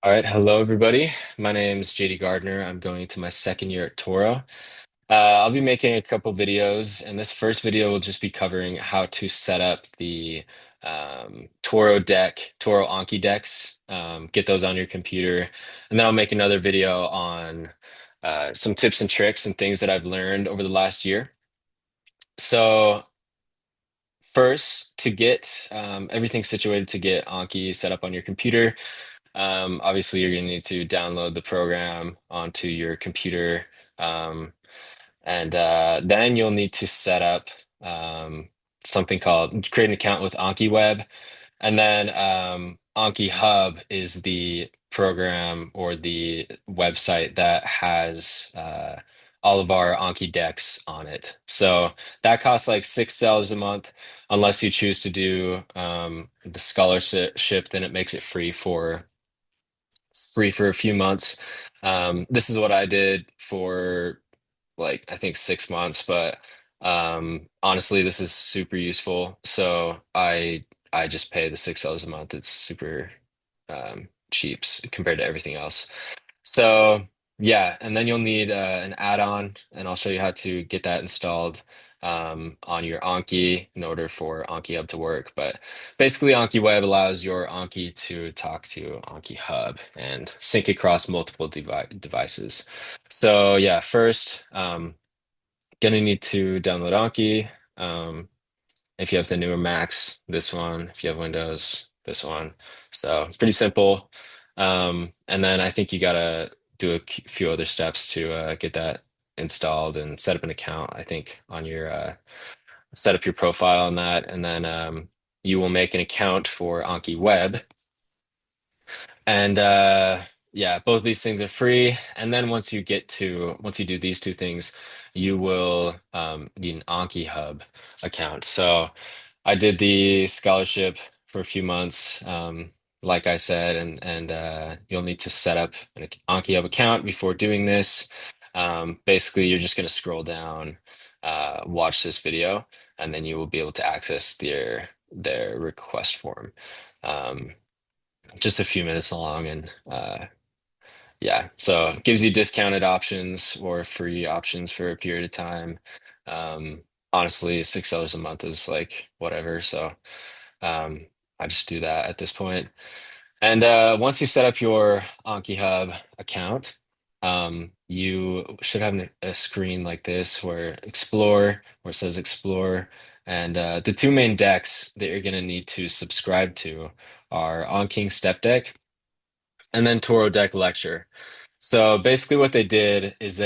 All right, hello everybody. My name's JD Gardner. I'm going to my second year at Touro. I'll be making a couple videos, and this first video will just be covering how to set up the Touro Anki decks, get those on your computer, and then I'll make another video on some tips and tricks and things that I've learned over the last year. So first, to get everything situated to get Anki set up on your computer. Obviously, you're going to need to download the program onto your computer, um, and then you'll need to set up something called create an account with Ankiweb, and then AnkiHub is the program or the website that has all of our Anki decks on it. So that costs like $6 a month, unless you choose to do the scholarship, then it makes it free for a few months. This is what I did for like I think 6 months, but honestly, this is super useful. So I just pay the $6 a month. It's super cheap compared to everything else. So yeah, and then you'll need an add-on, and I'll show you how to get that installed on your Anki in order for AnkiHub to work. But basically, AnkiWeb allows your Anki to talk to AnkiHub and sync across multiple devices. So yeah, first, gonna need to download Anki. Um, if you have the newer Macs, this one. If you have Windows, this one. So pretty simple. And then I think you gotta do a few other steps to get that installed and set up an account. I think on your set up your profile on that, and then you will make an account for Anki Web. And yeah, both of these things are free. And then once you do these two things, you will need an Anki Hub account. So I did the scholarship for a few months, like I said, and you'll need to set up an Anki Hub account before doing this. Basically, you're just going to scroll down, watch this video, and then you will be able to access their request form. Um, just a few minutes long, and yeah, so it gives you discounted options or free options for a period of time. Honestly, $6 a month is like whatever, so um, I just do that at this point. And once you set up your AnkiHub account, you should have a screen like this where it says Explore, and the two main decks that you're going to need to subscribe to are Anki Step Deck and then Toro Deck Lecture. So basically, what they did is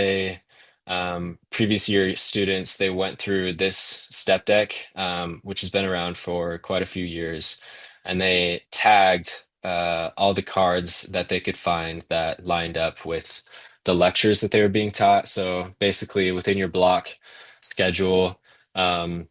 previous year students, they went through this step deck, which has been around for quite a few years, and they tagged all the cards that they could find that lined up with the lectures that they were being taught. So basically, within your block schedule, um,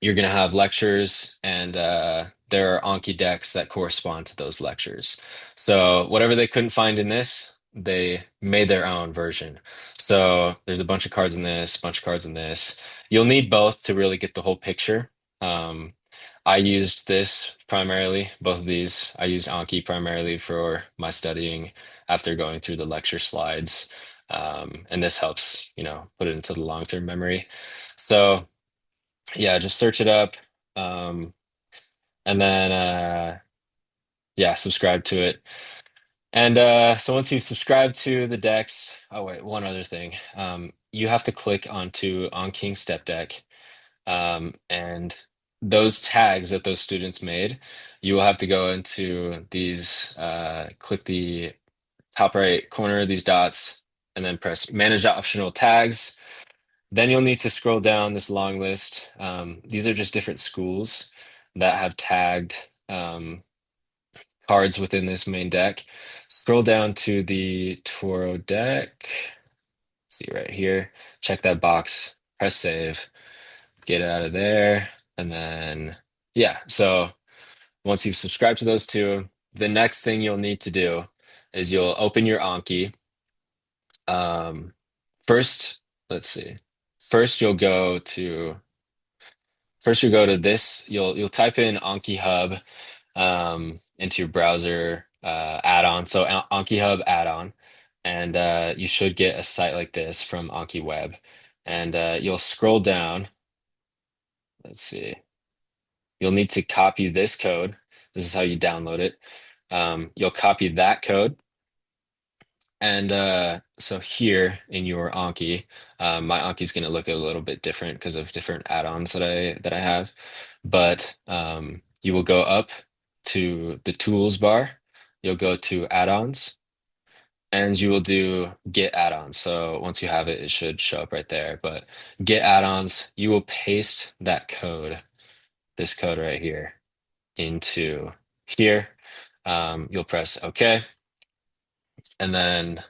you're going to have lectures, and there are Anki decks that correspond to those lectures. So whatever they couldn't find in this, they made their own version. So there's a bunch of cards in this, bunch of cards in this. You'll need both to really get the whole picture. I used this primarily, both of these. I used Anki primarily for my studying after going through the lecture slides. And this helps, put it into the long-term memory. So yeah, just search it up, um, and then yeah, subscribe to it. And so once you subscribe to the decks, oh wait, one other thing. You have to click onto On King Step Deck, and those tags that those students made, you will have to go into these, click the top right corner of these dots, and then press Manage Optional Tags. Then you'll need to scroll down this long list. These are just different schools that have tagged cards within this main deck. Scroll down to the Toro deck. See right here. Check that box. Press save. Get out of there. And then, yeah. So once you've subscribed to those two, the next thing you'll need to do is you'll open your Anki. Um, first, let's see. First, you'll go to this. You'll type in Anki Hub into your browser. add-on. So AnkiHub add-on, and you should get a site like this from Ankiweb, and you'll scroll down. Let's see. You'll need to copy this code. This is how you download it. You'll copy that code. And so here in your Anki, my Anki is going to look a little bit different because of different add-ons that I have. But you will go up to the tools bar. You'll go to add-ons, and you will do get add-ons. So once you have it, it should show up right there. But get add-ons, you will paste that code, this code right here, into here. You'll press OK, and then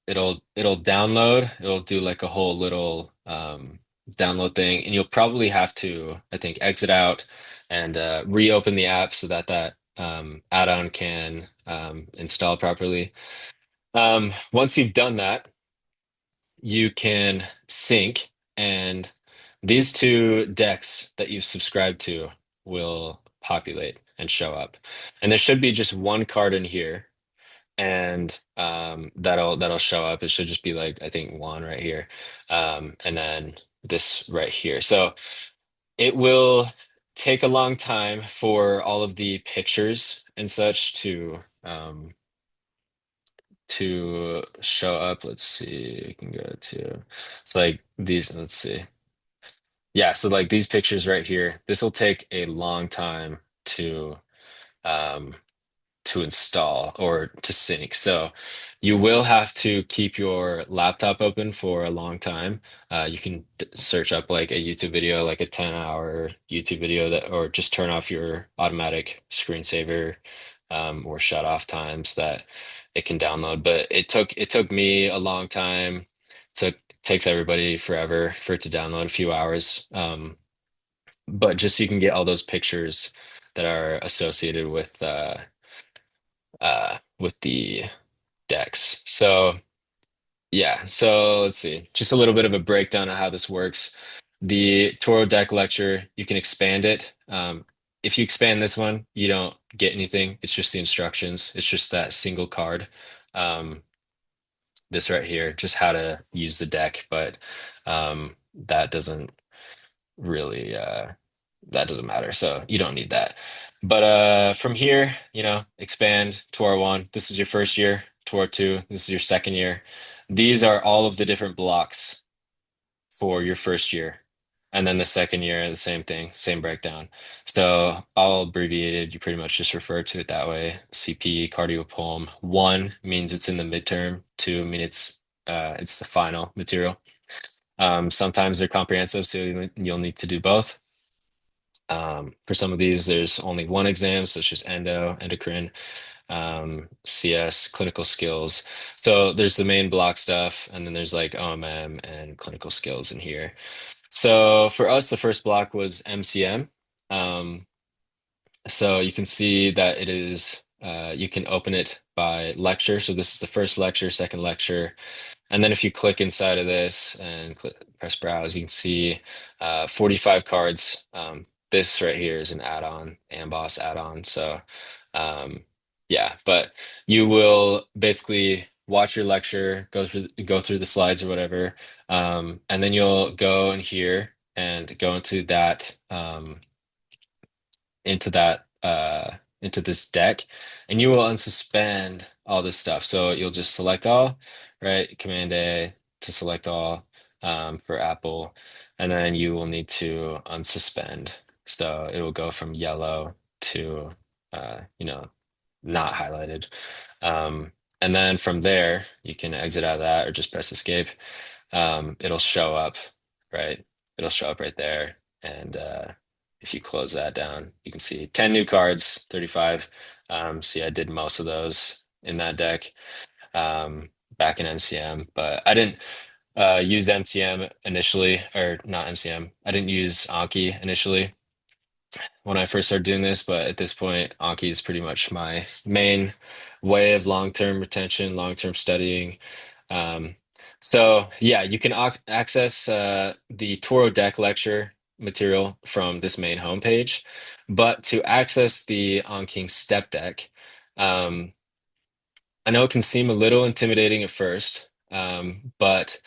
it'll download. It'll do like a whole little download thing, and you'll probably have to, I think, exit out and reopen the app so that add-on can install properly. Once you've done that, you can sync, and these two decks that you've subscribed to will populate and show up. And there should be just one card in here, and that'll show up. It should just be like, I think, one right here, and then this right here. So it will take a long time for all of the pictures and such to show up. Let's see, we can go to, it's like these, let's see. Yeah, so like these pictures right here, this will take a long time um to install or to sync. So you will have to keep your laptop open for a long time. You can search up like a YouTube video, like a 10-hour YouTube video that, or just turn off your automatic screensaver or shut off times that it can download. But it took me a long time. Takes everybody forever for it to download, a few hours. But just so you can get all those pictures that are associated with the decks. So yeah, so let's see. Just a little bit of a breakdown of how this works. The Toro deck lecture, you can expand it. If you expand this one, you don't get anything. It's just the instructions. It's just that single card. Um, this right here, just how to use the deck, but that doesn't really that doesn't matter. So you don't need that. But from here, expand Tour 1. This is your first year. Tour 2. This is your second year. These are all of the different blocks for your first year. And then the second year, the same thing, same breakdown. So all abbreviated, you pretty much just refer to it that way. CP, cardiopulm. 1 means it's in the midterm. 2 means it's the final material. Sometimes they're comprehensive, so you'll need to do both. For some of these, there's only one exam, so it's just endocrine, CS, clinical skills. So there's the main block stuff, and then there's like OMM and clinical skills in here. So for us, the first block was MCM. Um, so you can see that it is, you can open it by lecture. So this is the first lecture, second lecture. And then if you click inside of this and press browse, you can see 45 cards. This right here is an add-on, Amboss add-on. So yeah, but you will basically watch your lecture, go through the slides or whatever, and then you'll go in here and go into this deck, and you will unsuspend all this stuff. So you'll just select all, right? Command A to select all, for Apple, and then you will need to unsuspend. So it will go from yellow to not highlighted. Um, and then from there, you can exit out of that or just press escape. It'll show up, right? It'll show up right there. And if you close that down, you can see 10 new cards, 35. See, I did most of those in that deck back in MCM, but I didn't use MCM initially, or not MCM. I didn't use Anki initially when I first started doing this, but at this point, Anki is pretty much my main way of long-term retention, long-term studying. Um, so yeah, you can access the Toro deck lecture material from this main homepage. But to access the OnKing step deck, um, I know it can seem a little intimidating at first, but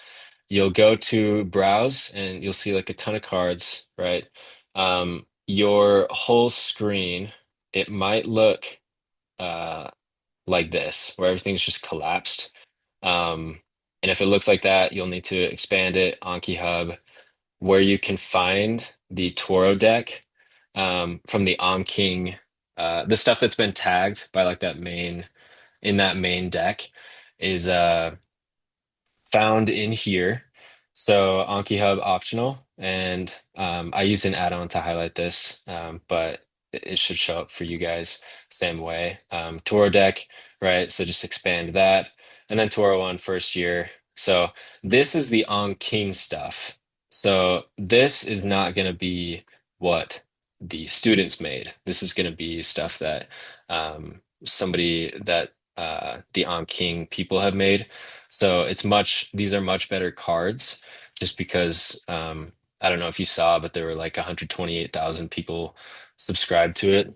you'll go to browse and you'll see like a ton of cards, right? Your whole screen, it might look uh, like this, where everything's just collapsed. And if it looks like that, you'll need to expand it, AnkiHub, where you can find the Touro deck from the OnKing, the stuff that's been tagged by like that main in that main deck is found in here. So Anki Hub optional, and I used an add-on to highlight this, but it should show up for you guys same way. Toro deck, right? So just expand that, and then Toro one first year. So this is the on King stuff. So this is not going to be what the students made. This is going to be stuff that somebody that the on King people have made. So these are much better cards just because I don't know if you saw, but there were like 128,000 people subscribed to it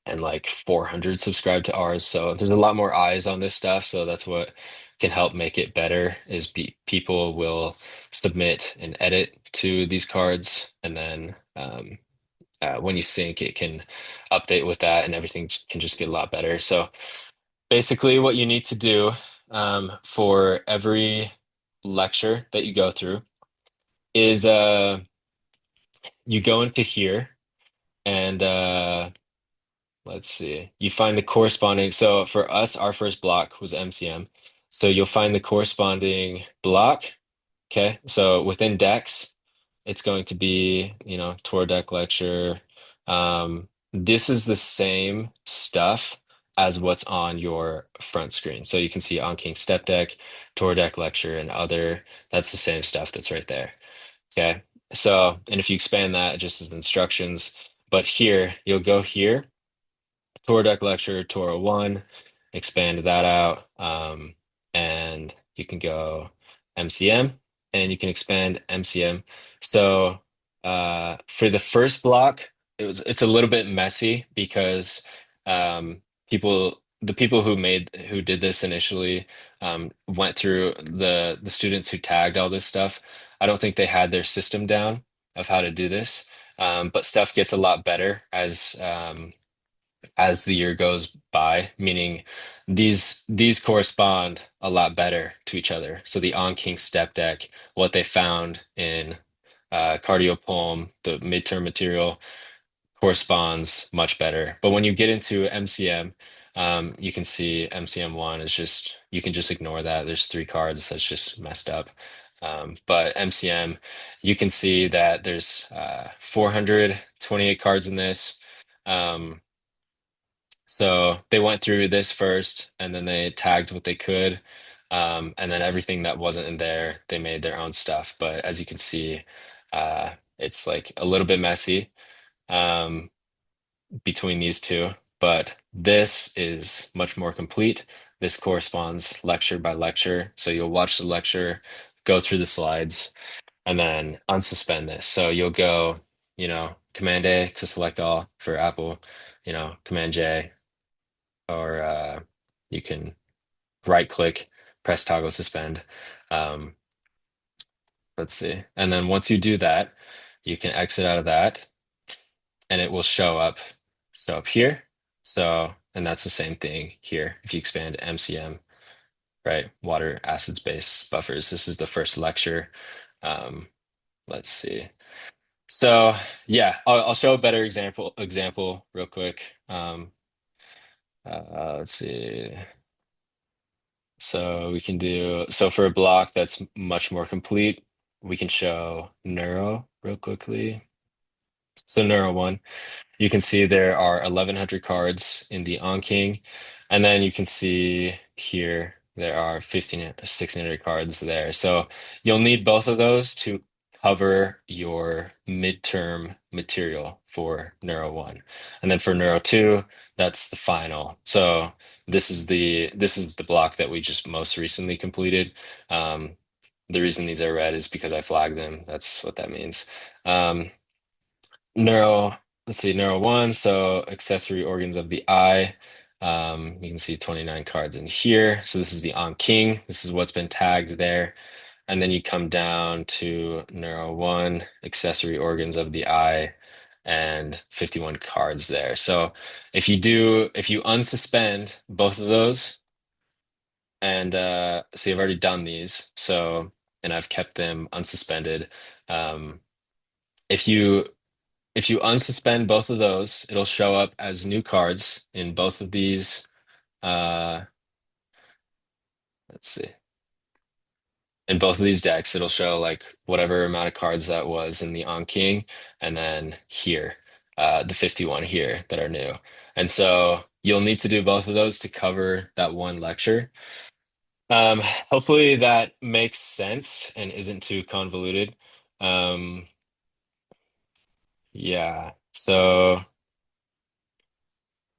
and like 400 subscribed to ours. So there's a lot more eyes on this stuff. So that's what can help make it better is people will submit and edit to these cards. And then when you sync, it can update with that and everything can just get a lot better. So basically, what you need to do for every lecture that you go through is you go into here and let's see, you find the corresponding. So for us, our first block was MCM. So you'll find the corresponding block. Okay. So within decks, it's going to be, tour deck lecture. This is the same stuff as what's on your front screen. So you can see on King Step Deck, tour deck lecture, and other. That's the same stuff that's right there. Okay. So, and if you expand that, it just as instructions. But here, you'll go here Tour Deck Lecture, Toro 1, expand that out. And you can go MCM and you can expand MCM. So for the first block, it's a little bit messy because the people who did this initially went through the students who tagged all this stuff. I don't think they had their system down of how to do this. But stuff gets a lot better as the year goes by, meaning these correspond a lot better to each other. So the On King step deck, what they found in cardio poem, the midterm material corresponds much better. But when you get into MCM, you can see MCM1 is just you can just ignore that. There's three cards that's just messed up. But MCM, you can see that there's 428 cards in this. Um, so they went through this first, and then they tagged what they could, and then everything that wasn't in there, they made their own stuff. But as you can see, it's like a little bit messy um, between these two. But this is much more complete. This corresponds lecture by lecture. So you'll watch the lecture, go through the slides, and then unsuspend this. So you'll go, Command A to select all for Apple, Command J or you can right click, press toggle suspend. Um, let's see. And then once you do that, you can exit out of that and it will show up here. So, and that's the same thing here. If you expand MCM, right? Water acids base buffers. This is the first lecture. Um, let's see. So yeah, I'll show a better example real quick. Let's see. So we can so for a block that's much more complete, we can show neuro real quickly. So neuro one, you can see there are 1,100 cards in the On King, and then you can see here there are 1,600 cards there. So you'll need both of those to cover your midterm material for Neuro 1. And then for Neuro 2, that's the final. So this is the block that we just most recently completed. The reason these are red is because I flagged them. That's what that means. Neuro, let's see, Neuro 1, so accessory organs of the eye. You can see 29 cards in here. So this is the On King. This is what's been tagged there. And then you come down to Neuro 1, accessory organs of the eye, and 51 cards there. So if you unsuspend both of those, and see, I've already done these, so, and I've kept them unsuspended. Um, if you if you unsuspend both of those, it'll show up as new cards in both of these. Uh, let's see. In both of these decks, it'll show like whatever amount of cards that was in the On King, and then here, the 51 here that are new. And so you'll need to do both of those to cover that one lecture. Hopefully that makes sense and isn't too convoluted. Um, yeah. So.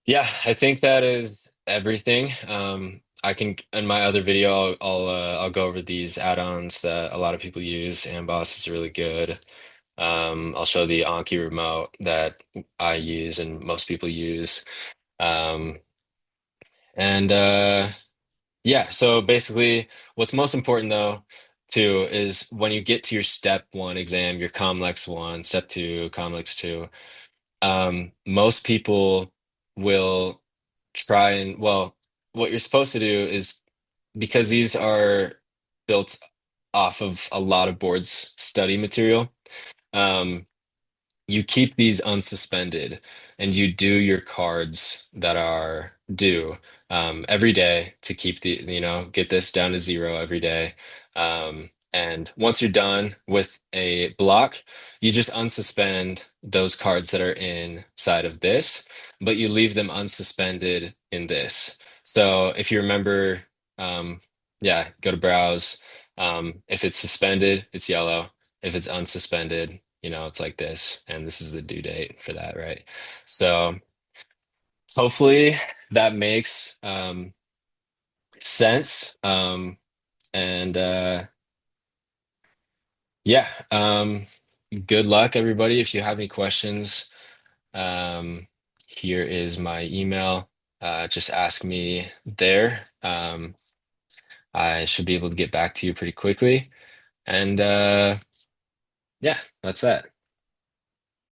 Yeah, I think that is everything. I can in my other video I'll go over these add-ons that a lot of people use. Amboss is really good. I'll show the Anki remote that I use and most people use. Um, and yeah, so basically what's most important though too is when you get to your step one exam, your Comlex one, step two, Comlex two. Most people will try and, well, what you're supposed to do is because these are built off of a lot of boards study material, um, you keep these unsuspended and you do your cards that are due every day to keep get this down to zero every day. And once you're done with a block, you just unsuspend those cards that are inside of this, but you leave them unsuspended in this. So if you remember, yeah, go to browse. If it's suspended, it's yellow. If it's unsuspended, it's like this, and this is the due date for that, right? So hopefully that makes sense. And yeah, good luck, everybody. If you have any questions, um, here is my email. Just ask me there. I should be able to get back to you pretty quickly. And yeah, that's that.